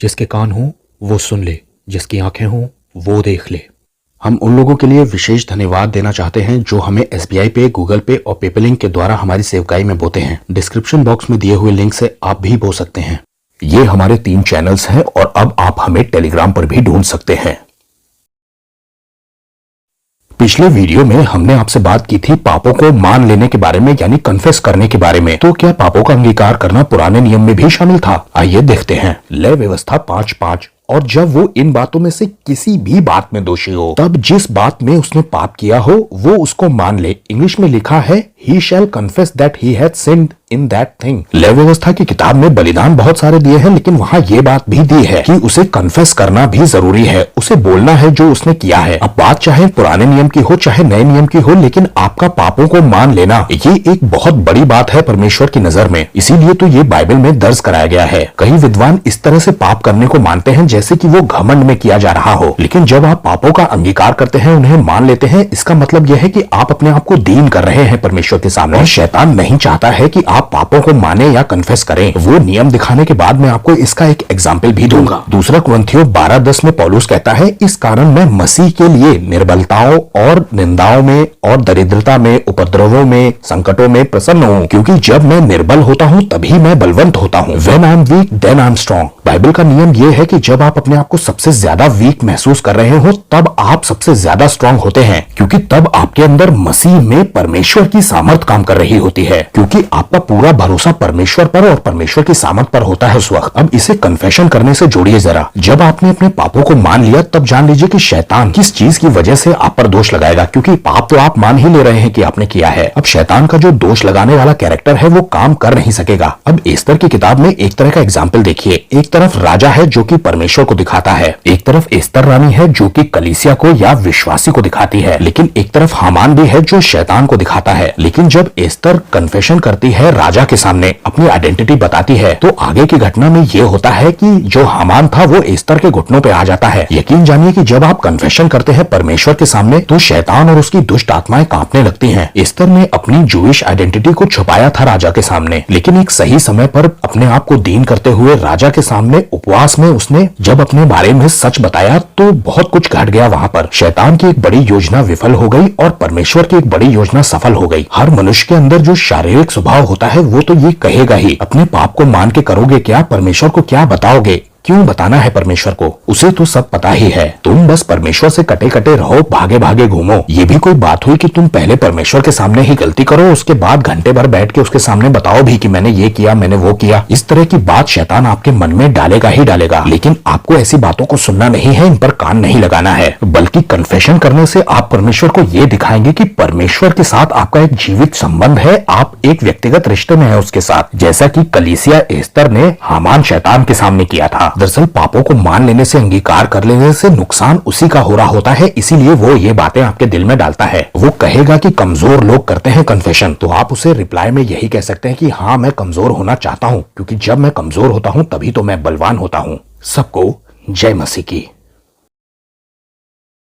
जिसके कान हों वो सुन ले, जिसकी आंखें हों वो देख ले। हम उन लोगों के लिए विशेष धन्यवाद देना चाहते हैं जो हमें SBI पे, गूगल पे और पेपलिंक के द्वारा हमारी सेवकाई में बोते हैं। डिस्क्रिप्शन बॉक्स में दिए हुए लिंक से आप भी बो सकते हैं। ये हमारे 3 चैनल्स हैं और अब आप हमें टेलीग्राम पर भी ढूंढ सकते हैं। पिछले वीडियो में हमने आपसे बात की थी पापों को मान लेने के बारे में, यानी कन्फेस करने के बारे में। तो क्या पापों का अंगीकार करना पुराने नियम में भी शामिल था? आइए देखते हैं। लय व्यवस्था 5:5। और जब वो इन बातों में से किसी भी बात में दोषी हो, तब जिस बात में उसने पाप किया हो वो उसको मान ले। इंग्लिश में लिखा है he shall confess that he had sinned in that thing। लय व्यवस्था की किताब में बलिदान बहुत सारे दिए हैं, लेकिन वहाँ ये बात भी दी है कि उसे कन्फेस करना भी जरूरी है, उसे बोलना है जो उसने किया है। अब बात चाहे पुराने नियम की हो चाहे नए नियम की हो, लेकिन आपका पापों को मान लेना ये एक बहुत बड़ी बात है परमेश्वर की नजर में। इसीलिए तो ये बाइबल में दर्ज कराया गया है। कई विद्वान इस तरह से पाप करने को मानते हैं जैसे कि वो घमंड में किया जा रहा हो, लेकिन जब आप पापों का अंगीकार करते हैं, उन्हें मान लेते हैं, इसका मतलब यह है कि आप अपने आप को दीन कर रहे हैं परमेश्वर के सामने। और शैतान नहीं चाहता है कि आप पापों को माने या कन्फेस करें। वो नियम दिखाने के बाद मैं आपको इसका एक एग्जाम्पल भी दूंगा। दूसरा कुरिन्थियों 12:10 में पौलुस कहता है, इस कारण मैं मसीह के लिए निर्बलताओं और निंदाओं में और दरिद्रता में, उपद्रवों में, संकटों में प्रसन्न हूँ, क्योंकि जब मैं निर्बल होता हूँ तभी मैं बलवंत होता हूँ। When I am weak, then I am strong। Bible का नियम यह है कि जब आप अपने आप को सबसे ज्यादा वीक महसूस कर रहे हो तब आप सबसे ज्यादा स्ट्रांग होते हैं, क्योंकि तब आपके अंदर मसीह में परमेश्वर की सामर्थ काम कर रही होती है, क्योंकि आपका पूरा भरोसा परमेश्वर पर और परमेश्वर की सामर्थ पर होता है उस वक्त। अब इसे कन्फेशन करने से जोड़िए जरा। जब आपने अपने पापों को मान लिया तब जान लीजिए कि शैतान किस चीज की वजह से आप पर दोष लगाएगा, क्योंकि पाप तो आप मान ही ले रहे हैं कि आपने किया है। अब शैतान का जो दोष लगाने वाला कैरेक्टर है वो काम कर नहीं सकेगा। अब एस्तर की किताब में एक तरह का एग्जाम्पल देखिए। एक तरफ राजा है जो कि परमेश्वर को दिखाता है, एक तरफ एस्तर रानी है जो कि कलीसिया को या विश्वासी को दिखाती है, लेकिन एक तरफ हामान भी है जो शैतान को दिखाता है। लेकिन जब एस्तर कन्फेशन करती है राजा के सामने, अपनी आइडेंटिटी बताती है, तो आगे की घटना में ये होता है कि जो हामान था वो एस्तर के घुटनों पे आ जाता है। यकीन जानिए कि जब आप कन्फेशन करते हैं परमेश्वर के सामने तो शैतान और उसकी दुष्ट आत्माएं कांपने लगती हैं। एस्तर ने अपनी जूइश आइडेंटिटी को छुपाया था राजा के सामने, लेकिन एक सही समय पर अपने आप को दीन करते हुए राजा के सामने उपवास में उसने जब अपने बारे में सच बताया तो बहुत कुछ घट गया वहां पर। शैतान की एक बड़ी योजना विफल हो गई और परमेश्वर की एक बड़ी योजना सफल हो गई। हर मनुष्य के अंदर जो शारीरिक स्वभाव होता है वो तो ये कहेगा ही, अपने पाप को मान के करोगे क्या, परमेश्वर को क्या बताओगे, क्यों बताना है परमेश्वर को, उसे तो सब पता ही है। तुम बस परमेश्वर से कटे कटे रहो, भागे भागे घूमो। ये भी कोई बात हुई कि तुम पहले परमेश्वर के सामने ही गलती करो, उसके बाद घंटे भर बैठ के उसके सामने बताओ भी कि मैंने ये किया, मैंने वो किया। इस तरह की बात शैतान आपके मन में डालेगा ही डालेगा, लेकिन आपको ऐसी बातों को सुनना नहीं है, इन पर कान नहीं लगाना है, बल्कि कन्फेशन करने से आप परमेश्वर को ये दिखाएंगे कि परमेश्वर के साथ आपका एक जीवित संबंध है, आप एक व्यक्तिगत रिश्ते में है उसके साथ, जैसा कि कलीसिया एस्तर ने हामान शैतान के सामने किया था। दरअसल पापों को मान लेने से, अंगीकार कर लेने से नुकसान उसी का हो रहा होता है, इसीलिए वो ये बातें आपके दिल में डालता है। वो कहेगा कि कमजोर लोग करते हैं कन्फेशन, तो आप उसे रिप्लाई में यही कह सकते हैं कि हाँ मैं कमजोर होना चाहता हूँ, क्योंकि जब मैं कमजोर होता हूँ तभी तो मैं बलवान होता हूँ। सबको जय मसीह की।